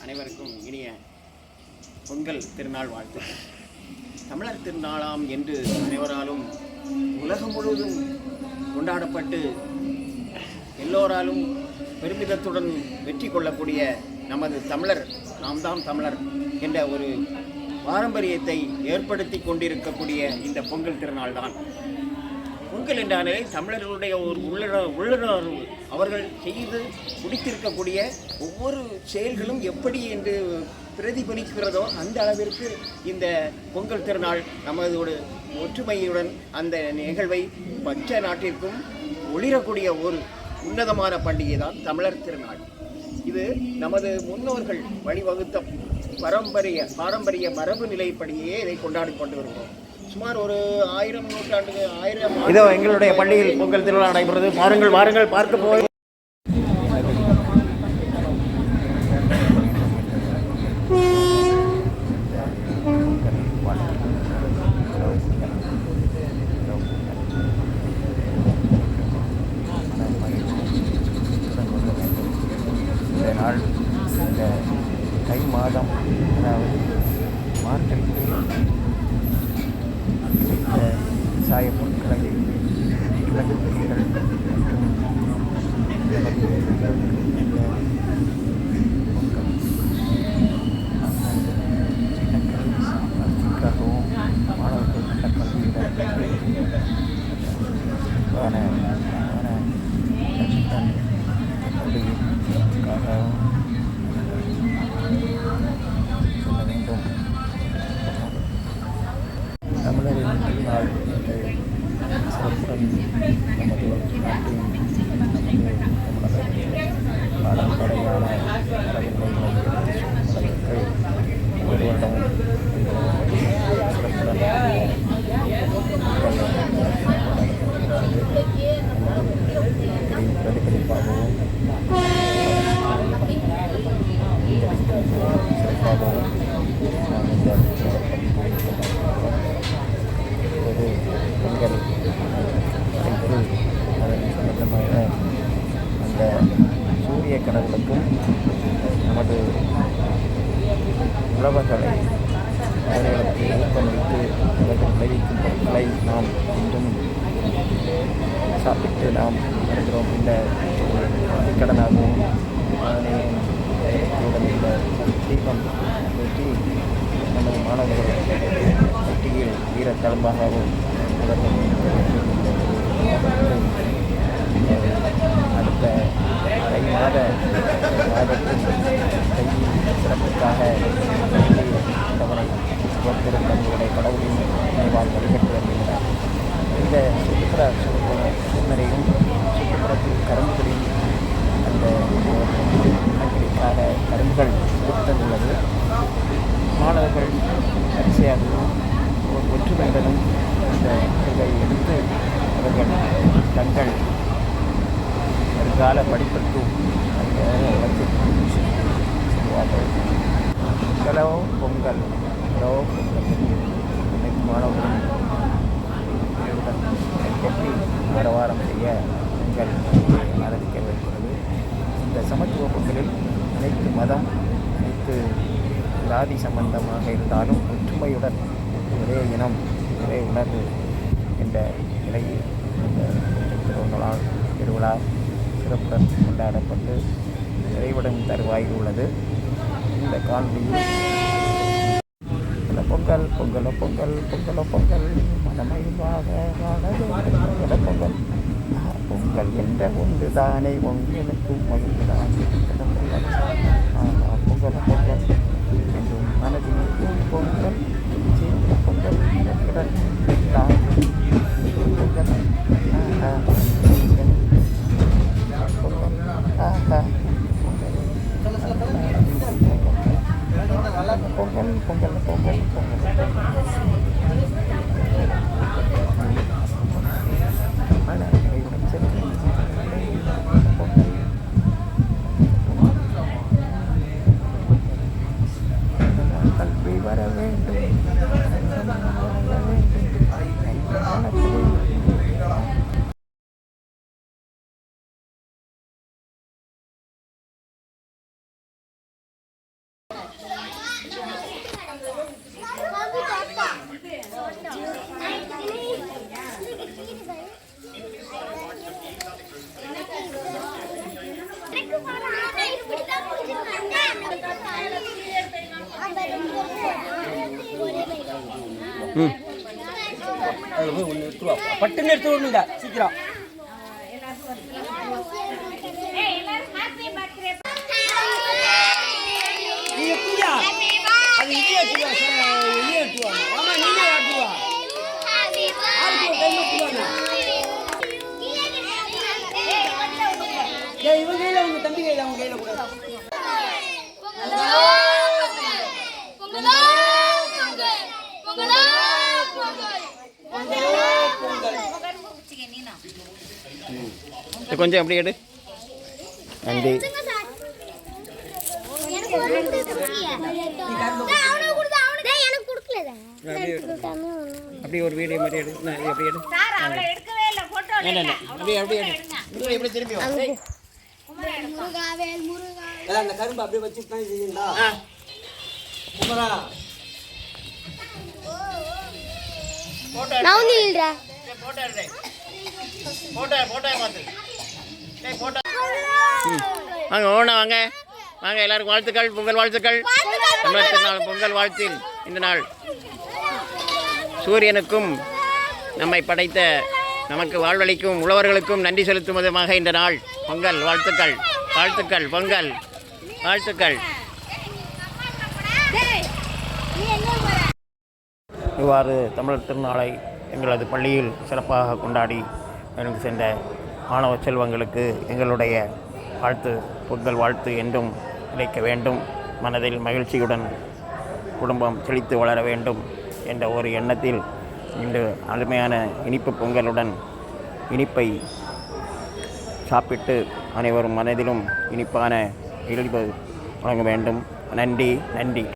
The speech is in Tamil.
அனைவருக்கும் இனிய பொங்கல் திருநாள் வாழ்த்துக்கள். தமிழர் திருநாளாம் என்று அனைவராலும் உலகம் முழுவதும் கொண்டாடப்பட்டு எல்லோராலும் பெருமிதத்துடன் வெற்றி கொள்ளக்கூடிய நமது தமிழர், நாம் தான் தமிழர் என்ற ஒரு பாரம்பரியத்தை ஏற்படுத்தி கொண்டிருக்கக்கூடிய இந்த பொங்கல் திருநாள் தான். பொங்கல் என்றாலே தமிழர்களுடைய ஒரு உள்ளுணர்வு, அவர்கள் செய்து முடித்திருக்கக்கூடிய ஒவ்வொரு செயல்களும் எப்படி என்று பிரதிபலிக்கிறதோ அந்த அளவிற்கு இந்த பொங்கல் திருநாள் நமது ஒற்றுமையுடன் அந்த நிகழ்வை மற்ற நாட்டிற்கும் ஒளிரக்கூடிய ஒரு உன்னதமான பண்டிகை தான் தமிழர் திருநாள். இது நமது முன்னோர்கள் வழிவகுத்த பாரம்பரிய மரபு நிலைப்படியே இதை கொண்டாடி கொண்டு வருவோம். சுமார் ஒரு 1000 நூற்றாண்டுகள் இதோ எங்களுடைய பள்ளியில் பொங்கல் திருவிழா நடைபெறுவது. வாருங்கள் பார்க்க போய் இந்த தை மாதம், அதாவது மார்கழியில் விவசாய பொருட்களை விலங்குகள் மற்றும் சின்னக்களுக்காகவும் மாணவர்கள் நல்ல கல்வியிடங்களுக்காகவும் சொல்ல வேண்டும். தமிழரின் திருநாள் என்று சிறப்புடன் நமது நாட்டின் தமிழகத்தில் பாரம்பரியான மரபுகளை சூழ்நிலைகள் ஒரு வருடமும் சிறப்புடன் பிரதிபலிப்பாகவும் சிறப்பாகவும் நாம் இந்த பொங்கல் வைத்து அதன் சம்பந்தமாக அந்த சூரிய கடவுளுக்கும் நமது உழவர்களை அவர்களுக்கு ஊக்கமளித்து அவர்கள் விளைவிக்கும் பொருட்களை நாம் இன்றும் சாப்பிட்டு நாம் வருகிறோம். இந்த கடனாகவும் இந்த தீபம் வெற்றி நமது மாணவர்கள் வெற்றியில் வீரத்தளம்பாகவும் அடுத்த தை மாதத்தில் தையின் சிறப்புக்காக அவரை சுபத்திருந்தவர்களை கடவுளின் நினைவால் வழிபட்டு வருகின்றனர். இந்த சுற்றுப்புற சூழ்நிலையும் சுற்றுப்புறத்தில் கரும்புகளின் அந்த இனங்களுக்காக கரும்புகள் கொடுத்துள்ளது. மாணவர்கள் வரிசையாகவும் ஒற்றுமையுடனும் இந்த இதை எடுத்து அவர்கள் தங்கள் வருங்கால படிப்பிற்கும் அந்த இடத்திற்கும் செல்வார்கள். பொங்கல் அனைத்து மாணவர்களும் கட்டி ஆரவாரம் செய்ய பொங்கல் ஆரம்பிக்கவிருக்கிறது. இந்த சமத்துவ பொங்கலில் அனைத்து மதம், அனைத்து ஜாதி சம்பந்தமாக இருந்தாலும் ஒற்றுமையுடன் ஒரே இனம் ஒரே உணர்வு என்ற நிலையில் இந்த திருவிழா சிறப்புடன் கொண்டாடப்பட்டு நிறைவுடன் தருவாயில் உள்ளது. இந்த காணொலியில் பொங்கல் பொங்கலோ பொங்கல் பொங்கலோ பொங்கல் மனமகிழ்வாக பொங்கல் பொங்கல் பொங்கல் என்ற ஒன்று தானே உங்களுக்கும் மகிழ்வுதான் பொங்கல் பொங்கல் என்றும் மனதில் பொங்கல் பொங்கல் பொங்கல் பொங்கல் கல்வி வர வேண்டும். அதில் போய் ஒன்று எடுத்துருவா பட்டுன்னு எடுத்து ஒன்றுங்க சீக்கிரம் நீ எப்படியா அது இதையே எடுத்துருவா வெளியே எடுத்துருவாங்க ஆமா நீங்களே எடுத்துருவா ஆளுக்கு ஒரு டைம் எடுத்துருவாங்க இவங்க கையில் உங்க தம்பி கையில் அவங்க கையில் கூட கொஞ்சம் அப்படி எடு நன்றி அப்படி ஒரு வீடியோ மாதிரி எடு அப்படி எடு அப்படி எடு எப்படி திரும்பி அந்த கரும்பு அப்படியே வச்சுட்டு தான் செய்யுங்களா வாங்க ஓனா வாங்க வாங்க எல்லாருக்கும் வாழ்த்துக்கள் பொங்கல் வாழ்த்துக்கள் தமிழர் திருநாள் பொங்கல் வாழ்த்தில் இந்த நாள் சூரியனுக்கும் நம்மை படைத்த நமக்கு வாழ்வளிக்கும் உழவர்களுக்கும் நன்றி செலுத்தும் விதமாக இந்த நாள் பொங்கல் வாழ்த்துக்கள் வாழ்த்துக்கள் பொங்கல் வாழ்த்துக்கள். இவ்வாறு தமிழர் திருநாளை எங்களது பள்ளியில் சிறப்பாக கொண்டாடி எனக்கு சென்ற மாணவ செல்வங்களுக்கு எங்களுடைய வாழ்த்து பொங்கல் வாழ்த்து என்றும் கிடைக்க வேண்டும். மனதில் மகிழ்ச்சியுடன் குடும்பம் செழித்து வளர வேண்டும் என்ற ஒரு எண்ணத்தில் இன்று அருமையான இனிப்பு பொங்கலுடன் இனிப்பை சாப்பிட்டு அனைவரும் மனதிலும் இனிப்பான இயல்பு வழங்க வேண்டும். நன்றி.